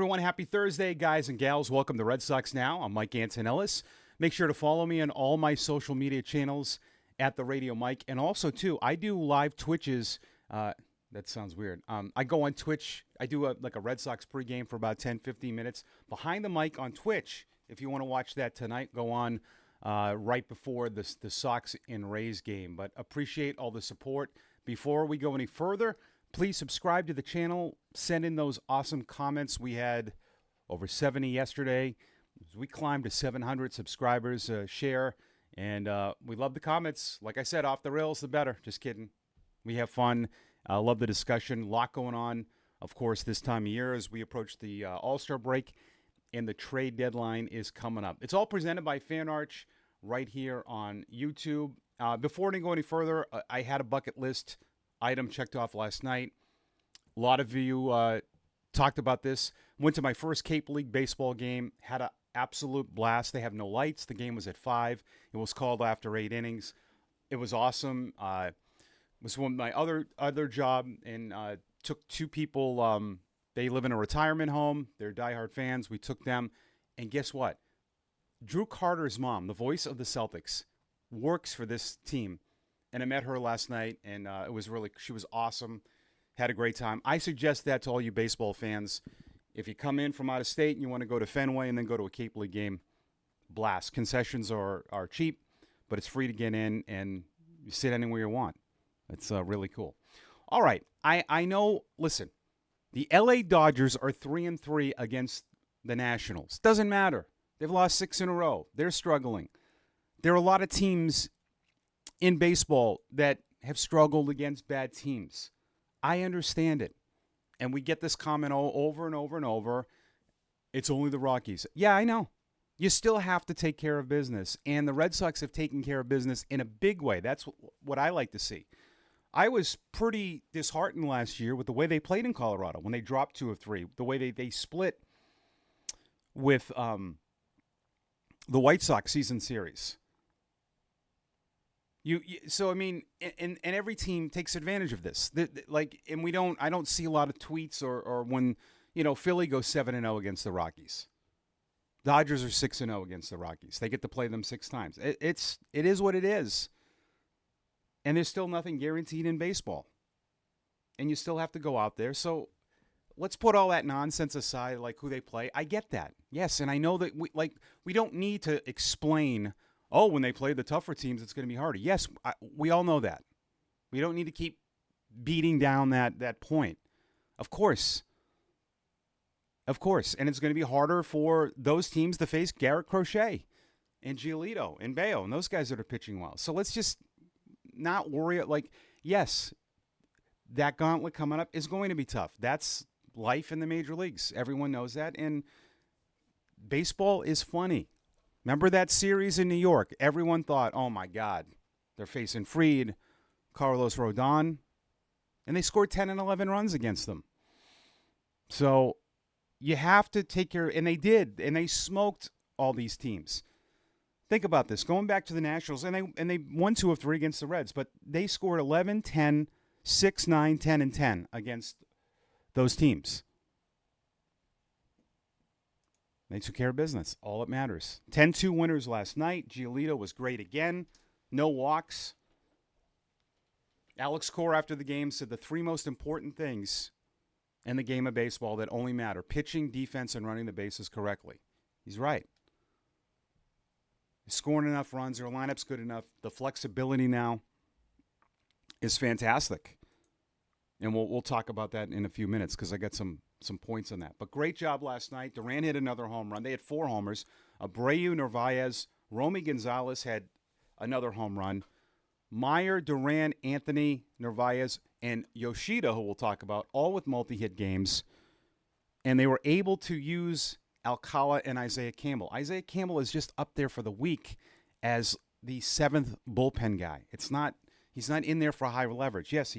Everyone, happy Thursday, guys and gals. Welcome to Red Sox Now. I'm Mike Antonellis. Make sure to follow me on all my social media channels at the Radio Mike. And also, too, I do live Twitches. That sounds weird. I go on Twitch. I do a Red Sox pregame for about 10, 15 minutes behind the mic on Twitch. If you want to watch that tonight, go on right before the Sox and Rays game. But appreciate all the support. Before we go any further, please subscribe to the channel. Send in those awesome comments. We had over 70 yesterday. We climbed to 700 subscribers. Share. And we love the comments. Like I said, off the rails, the better. Just kidding. We have fun. Love the discussion. A lot going on, of course, this time of year as we approach the All-Star break. And the trade deadline is coming up. It's all presented by FanArch right here on YouTube. Before we go any further, I had a bucket list item checked off last night. A lot of you talked about this. Went to my first Cape League baseball game. Had an absolute blast. They have no lights. The game was at 5. It was called after 8 innings. It was awesome. It was one of my other job, and took 2 people. They live in a retirement home. They're diehard fans. We took them. And guess what? Drew Carter's mom, the voice of the Celtics, works for this team. And I met her last night, and she was awesome. Had a great time. I suggest that to all you baseball fans. If you come in from out of state and you want to go to Fenway and then go to a Cape League game, blast. Concessions are cheap, but it's free to get in, and you sit anywhere you want. It's really cool. All right. I know, listen, the LA Dodgers are 3-3 against the Nationals. Doesn't matter. They've lost 6 in a row. They're struggling. There are a lot of teams in baseball that have struggled against bad teams. I understand it. And we get this comment over and over and over. It's only the Rockies. Yeah, I know. You still have to take care of business. And the Red Sox have taken care of business in a big way. That's what I like to see. I was pretty disheartened last year with the way they played in Colorado when they dropped 2 of 3. The way they split with the White Sox season series. So I mean, and every team takes advantage of this. I don't see a lot of tweets or when Philly goes 7-0 against the Rockies. Dodgers are 6-0 against the Rockies. They get to play them 6 times. It is what it is, and there's still nothing guaranteed in baseball, and you still have to go out there. So let's put all that nonsense aside, like who they play. I get that, yes, and I know that we don't need to explain. Oh, when they play the tougher teams, it's going to be harder. Yes, we all know that. We don't need to keep beating down that point. Of course. And it's going to be harder for those teams to face Garrett Crochet and Giolito and Bayo and those guys that are pitching well. So let's just not worry. Yes, that gauntlet coming up is going to be tough. That's life in the major leagues. Everyone knows that. And baseball is funny. Remember that series in New York? Everyone thought, oh, my God, they're facing Fried, Carlos Rodon, and they scored 10 and 11 runs against them. So you have to take care, and they did, and they smoked all these teams. Think about this. Going back to the Nationals, and they won 2 of 3 against the Reds, but they scored 11, 10, 6, 9, 10, and 10 against those teams. They took care of business. All that matters. 10-2 winners last night. Giolito was great again. No walks. Alex Cora after the game said the 3 most important things in the game of baseball that only matter: pitching, defense, and running the bases correctly. He's right. Scoring enough runs. Their lineup's good enough. The flexibility now is fantastic. And we'll talk about that in a few minutes because I got some points on that. But great job last night. Duran hit another home run. They had 4 homers. Abreu, Narvaez, Romy Gonzalez had another home run. Meyer, Duran, Anthony, Narvaez, and Yoshida, who we'll talk about, all with multi-hit games. And they were able to use Alcala and Isaiah Campbell. Isaiah Campbell is just up there for the week as the 7th bullpen guy. He's not in there for high leverage. Yes,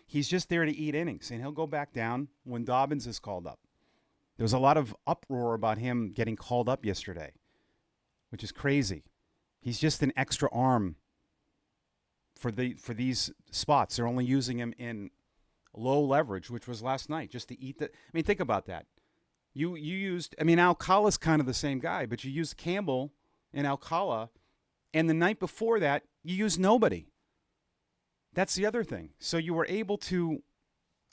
he's just there to eat innings, and he'll go back down when Dobbins is called up. There was a lot of uproar about him getting called up yesterday, which is crazy. He's just an extra arm for these spots. They're only using him in low leverage, which was last night, just to eat the. I mean, think about that. You used, I mean, Alcala's kind of the same guy, but you used Campbell and Alcala, and the night before that, you used nobody. That's the other thing. So you were able to,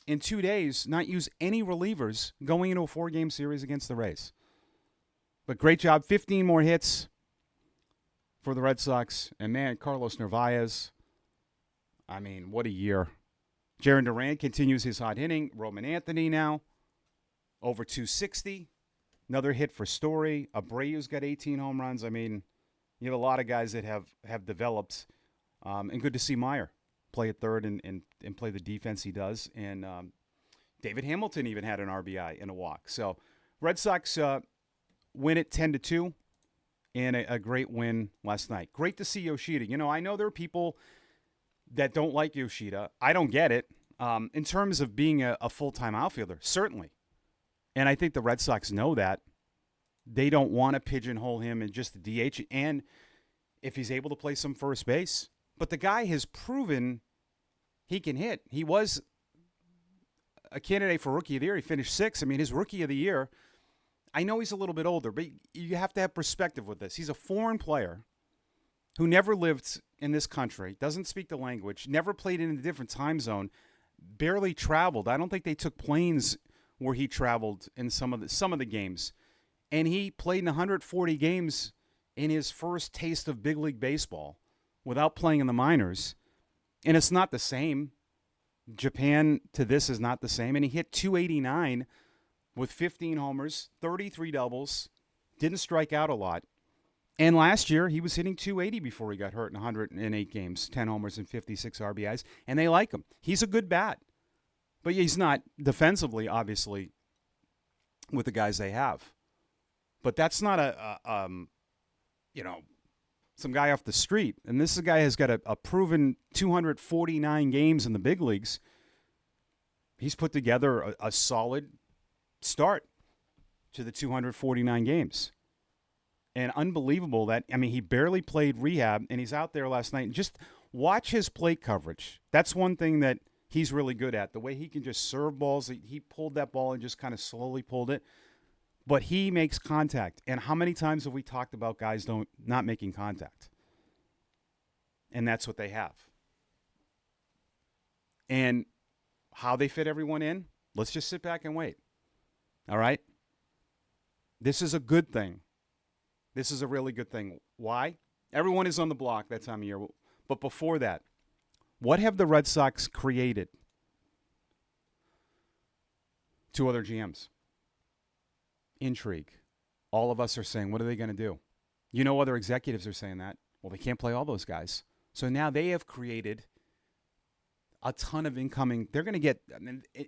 in 2 days, not use any relievers going into a 4-game series against the Rays. But great job. 15 more hits for the Red Sox. And, man, Carlos Narvaez, I mean, what a year. Jarren Duran continues his hot hitting. Roman Anthony now over 260. Another hit for Story. Abreu's got 18 home runs. I mean, you have a lot of guys that have developed. And good to see Meyer play at third and play the defense he does. And David Hamilton even had an RBI and a walk. So Red Sox win it 10-2 and a great win last night. Great to see Yoshida. You know, I know there are people that don't like Yoshida. I don't get it. In terms of being a full-time outfielder, certainly. And I think the Red Sox know that. They don't want to pigeonhole him in just the DH. And if he's able to play some first base. But the guy has proven he can hit. He was a candidate for Rookie of the Year. He finished 6th. I mean, his Rookie of the Year, I know he's a little bit older, but you have to have perspective with this. He's a foreign player who never lived in this country, doesn't speak the language, never played in a different time zone, barely traveled. I don't think they took planes where he traveled in some of the games. And he played in 140 games in his first taste of big league baseball without playing in the minors. And it's not the same. Japan to this is not the same. And he hit 289 with 15 homers, 33 doubles, didn't strike out a lot. And last year, he was hitting 280 before he got hurt in 108 games, 10 homers and 56 RBIs, and they like him. He's a good bat. But he's not defensively, obviously, with the guys they have. But that's not some guy off the street. And this is a guy who's got a proven 249 games in the big leagues. He's put together a solid start to the 249 games. And unbelievable that, I mean, he barely played rehab, and he's out there last night. And just watch his plate coverage. That's one thing that he's really good at. The way he can just serve balls. He pulled that ball and just kind of slowly pulled it. But he makes contact. And how many times have we talked about guys not making contact? And that's what they have. And how they fit everyone in, let's just sit back and wait. All right? This is a good thing. This is a really good thing. Why? Everyone is on the block that time of year. But before that, what have the Red Sox created? 2 other GMs. Intrigue. All of us are saying, what are they going to do? You know, other executives are saying that. Well, they can't play all those guys. So now they have created a ton of incoming. They're going to get,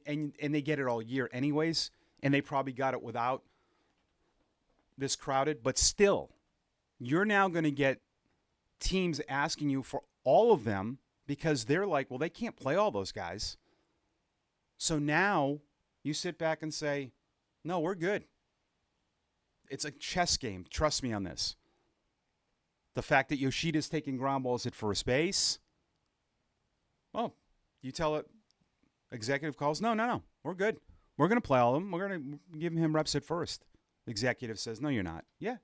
and they get it all year anyways, and they probably got it without this crowded. But still, you're now going to get teams asking you for all of them because they're like, well, they can't play all those guys. So now you sit back and say, no, we're good. It's a chess game. Trust me on this. The fact that Yoshida's taking ground balls at first base. Well, you tell it, executive calls, no, we're good. We're going to play all of them. We're going to give him reps at first. The executive says, no, you're not. Yeah.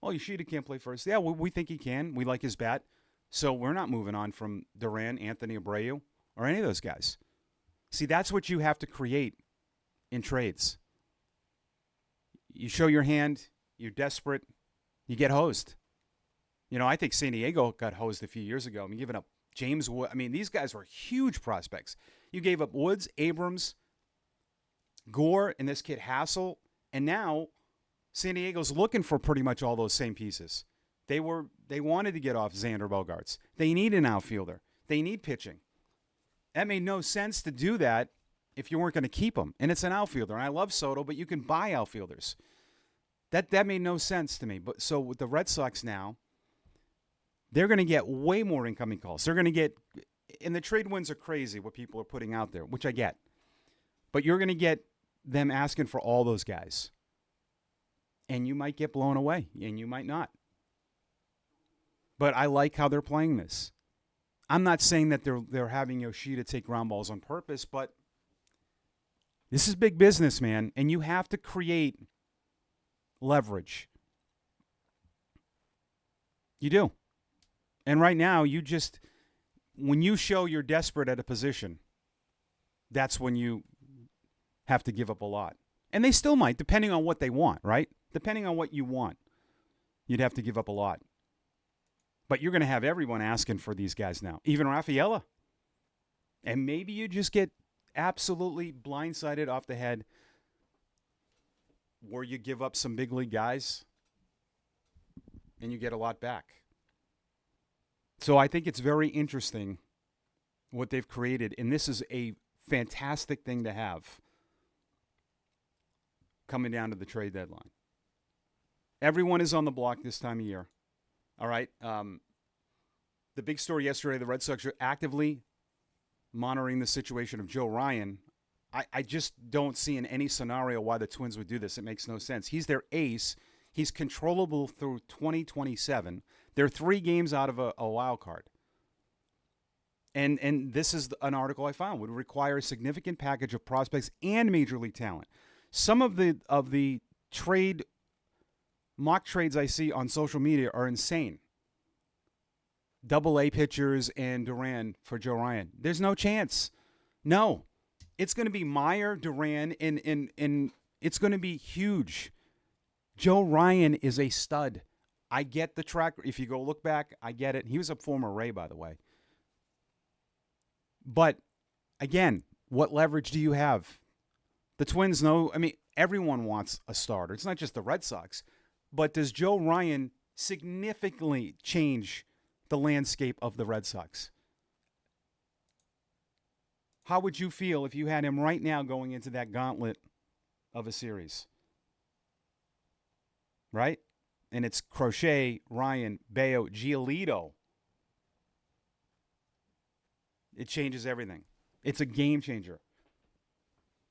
Well, Yoshida can't play first. Yeah, we think he can. We like his bat. So we're not moving on from Duran, Anthony Abreu, or any of those guys. See, that's what you have to create in trades. You show your hand, you're desperate, you get hosed. You know, I think San Diego got hosed a few years ago. I mean, giving up James Wood. I mean, these guys were huge prospects. You gave up Woods, Abrams, Gore, and this kid Hassel. And now San Diego's looking for pretty much all those same pieces. They wanted to get off Xander Bogaerts. They need an outfielder. They need pitching. That made no sense to do that if you weren't going to keep him. And it's an outfielder. And I love Soto, but you can buy outfielders. That made no sense to me. But so with the Red Sox now, they're going to get way more incoming calls. They're going to get, and the trade winds are crazy what people are putting out there, which I get. But you're going to get them asking for all those guys. And you might get blown away, and you might not. But I like how they're playing this. I'm not saying that they're having Yoshida take ground balls on purpose, but This is big business, man, and you have to create leverage. You do. And right now, when you show you're desperate at a position, that's when you have to give up a lot. And they still might, depending on what they want, right? Depending on what you want, you'd have to give up a lot. But you're going to have everyone asking for these guys now, even Rafaela. And maybe you just get absolutely blindsided off the head where you give up some big league guys and you get a lot back. So I think it's very interesting what they've created, and this is a fantastic thing to have coming down to the trade deadline. Everyone is on the block this time of year. All right. The big story yesterday, the Red Sox are actively monitoring the situation of Joe Ryan. I just don't see in any scenario why the Twins would do this. It makes no sense. He's their ace. He's controllable through 2027. They're 3 games out of a wild card. And this is an article I found would require a significant package of prospects and major league talent. Some of the mock trades I see on social media are insane. Double-A pitchers and Duran for Joe Ryan. There's no chance. No. It's going to be Meyer, Duran, and it's going to be huge. Joe Ryan is a stud. I get the track. If you go look back, I get it. He was a former Ray, by the way. But, again, what leverage do you have? The Twins know, everyone wants a starter. It's not just the Red Sox. But does Joe Ryan significantly change the landscape of the Red Sox? How would you feel if you had him right now going into that gauntlet of a series? Right? And it's Crochet, Ryan, Bayo, Giolito. It changes everything. It's a game changer.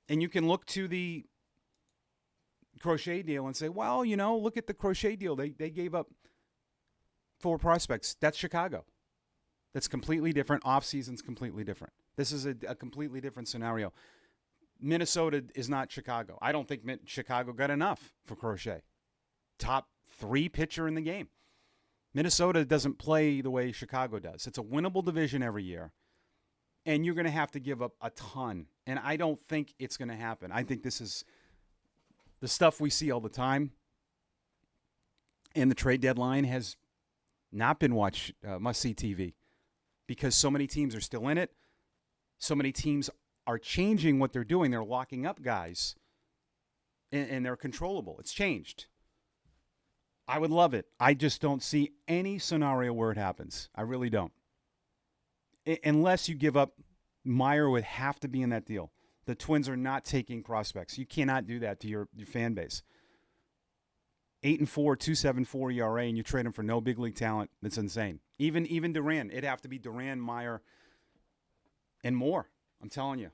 And you can look to the Crochet deal and say, well, look at the Crochet deal. They gave up 4 prospects. That's Chicago. That's completely different. Off-season's completely different. This is a completely different scenario. Minnesota is not Chicago. I don't think Chicago got enough for Crochet. Top 3 pitcher in the game. Minnesota doesn't play the way Chicago does. It's a winnable division every year. And you're going to have to give up a ton. And I don't think it's going to happen. I think this is the stuff we see all the time. And the trade deadline has not been must-see TV because so many teams are still in it. So many teams are changing what they're doing. They're locking up guys, and they're controllable. It's changed. I would love it. I just don't see any scenario where it happens. I really don't. Unless you give up, Meyer would have to be in that deal. The Twins are not taking prospects. You cannot do that to your fan base. 8-4, 2.74 ERA, and you trade him for no big league talent. That's insane. Even Duran, it'd have to be Duran, Meyer, and more. I'm telling you,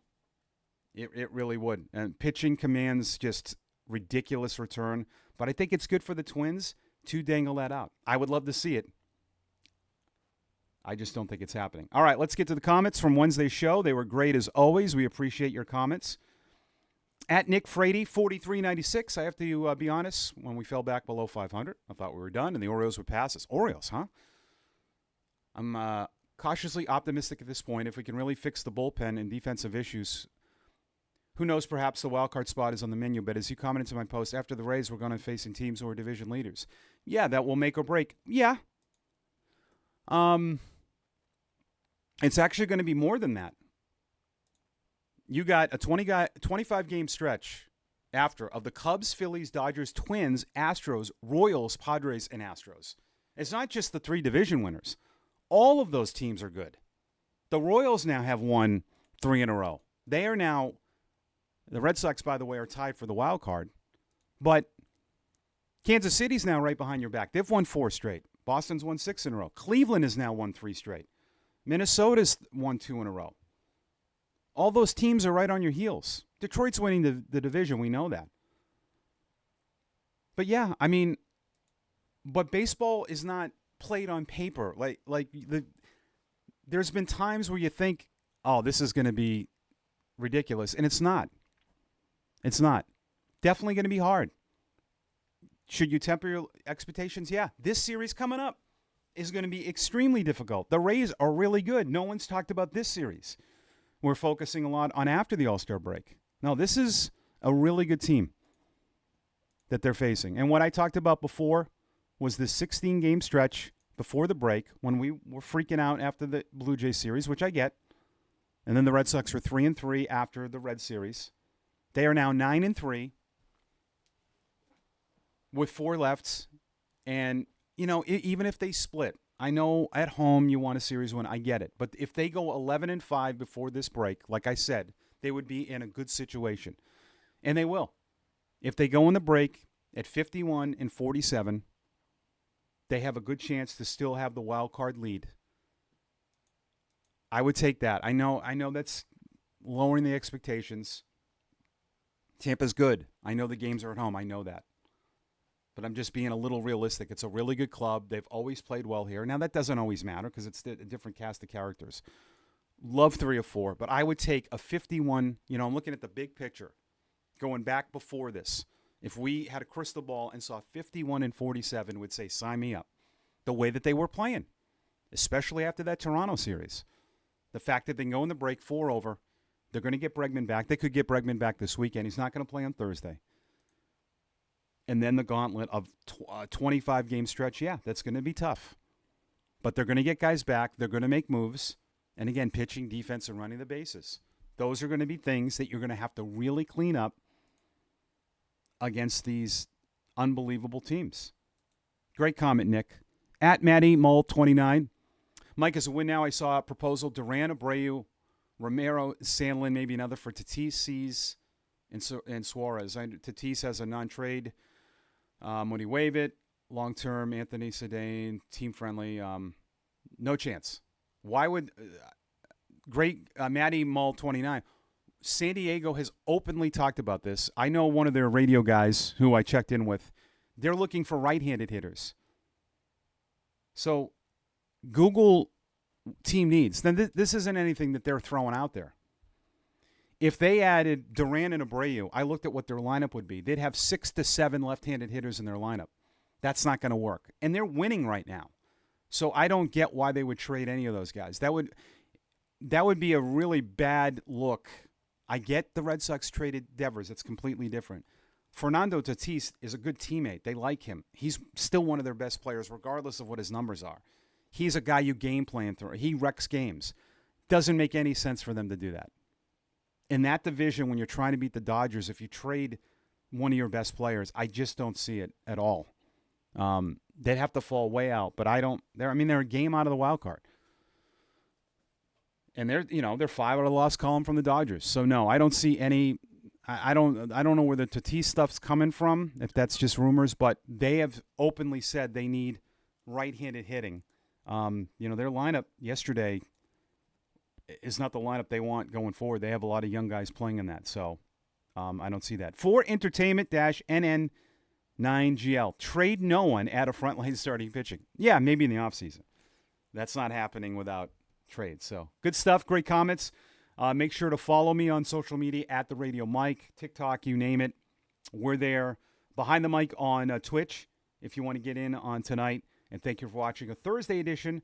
it really would. And pitching commands just ridiculous return, but I think it's good for the Twins to dangle that out. I would love to see it. I just don't think it's happening. All right, let's get to the comments from Wednesday's show. They were great as always. We appreciate your comments. At Nick Frady, 4396. I have to be honest, when we fell back below 500, I thought we were done and the Orioles would pass us. Orioles, huh? I'm cautiously optimistic at this point. If we can really fix the bullpen and defensive issues, who knows, perhaps the wild card spot is on the menu. But as you commented to my post, after the Rays, we're going to face teams who are division leaders. Yeah, that will make or break. Yeah. It's actually going to be more than that. You got a 25-game stretch after of the Cubs, Phillies, Dodgers, Twins, Astros, Royals, Padres, and Astros. It's not just the 3 division winners. All of those teams are good. The Royals now have won 3 in a row. They are now, the Red Sox, by the way, are tied for the wild card. But Kansas City's now right behind your back. They've won 4 straight. Boston's won 6 in a row. Cleveland has now won 3 straight. Minnesota's won 2 in a row. All those teams are right on your heels. Detroit's winning the division. We know that. But yeah, but baseball is not played on paper. There's been times where you think, oh, this is going to be ridiculous, and it's not. It's not. Definitely going to be hard. Should you temper your expectations? Yeah. This series coming up is going to be extremely difficult. The Rays are really good. No one's talked about this series. We're focusing a lot on after the All-Star break. No, this is a really good team that they're facing. And what I talked about before was this 16-game stretch before the break when we were freaking out after the Blue Jays series, which I get. And then the Red Sox were 3-3 after the Red series. They are now 9-3 with 4 lefts. And, even if they split, I know at home you want a series win. I get it. But if they go 11-5 before this break, like I said, they would be in a good situation. And they will. If they go in the break at 51-47, they have a good chance to still have the wild card lead. I would take that. I know that's lowering the expectations. Tampa's good. I know the games are at home. I know that. But I'm just being a little realistic. It's a really good club. They've always played well here. Now, that doesn't always matter because it's a different cast of characters. Love 3 or 4, but I would take a 51. I'm looking at the big picture. Going back before this, if we had a crystal ball and saw 51-47, would say, sign me up. The way that they were playing, especially after that Toronto series. The fact that they can go in the break 4 over, they're going to get Bregman back. They could get Bregman back this weekend. He's not going to play on Thursday. And then the gauntlet of 25-game stretch, yeah, that's going to be tough. But they're going to get guys back. They're going to make moves. And again, pitching, defense, and running the bases. Those are going to be things that you're going to have to really clean up against these unbelievable teams. Great comment, Nick. At Matty Mole 29. Mike, is a win now. I saw a proposal. Duran, Abreu, Romero, Sandlin, maybe another for Tatis, Cease, and Suarez. Tatis has a non-trade. Would he waive it? Long-term, Anthony Sedane, team-friendly. No chance. Why would great Matty Mull 29? San Diego has openly talked about this. I know one of their radio guys who I checked in with. They're looking for right-handed hitters. So Google team needs. Then this isn't anything that they're throwing out there. If they added Duran and Abreu, I looked at what their lineup would be. They'd have 6 to 7 left-handed hitters in their lineup. That's not going to work. And they're winning right now. So I don't get why they would trade any of those guys. That would be a really bad look. I get the Red Sox traded Devers. It's completely different. Fernando Tatis is a good teammate. They like him. He's still one of their best players, regardless of what his numbers are. He's a guy you game plan through. He wrecks games. Doesn't make any sense for them to do that. In that division, when you're trying to beat the Dodgers, if you trade one of your best players, I just don't see it at all. They'd have to fall way out, but I don't. They're a game out of the wild card, and they're 5 out of the loss column from the Dodgers. So no, I don't see any. I don't know where the Tatis stuff's coming from. If that's just rumors, but they have openly said they need right-handed hitting. Their lineup yesterday is not the lineup they want going forward. They have a lot of young guys playing in that, so I don't see that. For entertainment-NN9GL, trade no one, add a frontline starting pitching. Yeah, maybe in the offseason. That's not happening without trades. So good stuff, great comments. Make sure to follow me on social media at The Radio Mike, TikTok, you name it. We're there. Behind the Mic on Twitch if you want to get in on tonight. And thank you for watching a Thursday edition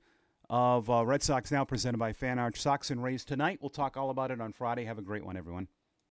of Red Sox Now presented by Fan Arch. Sox and Rays tonight. We'll talk all about it on Friday. Have a great one, everyone.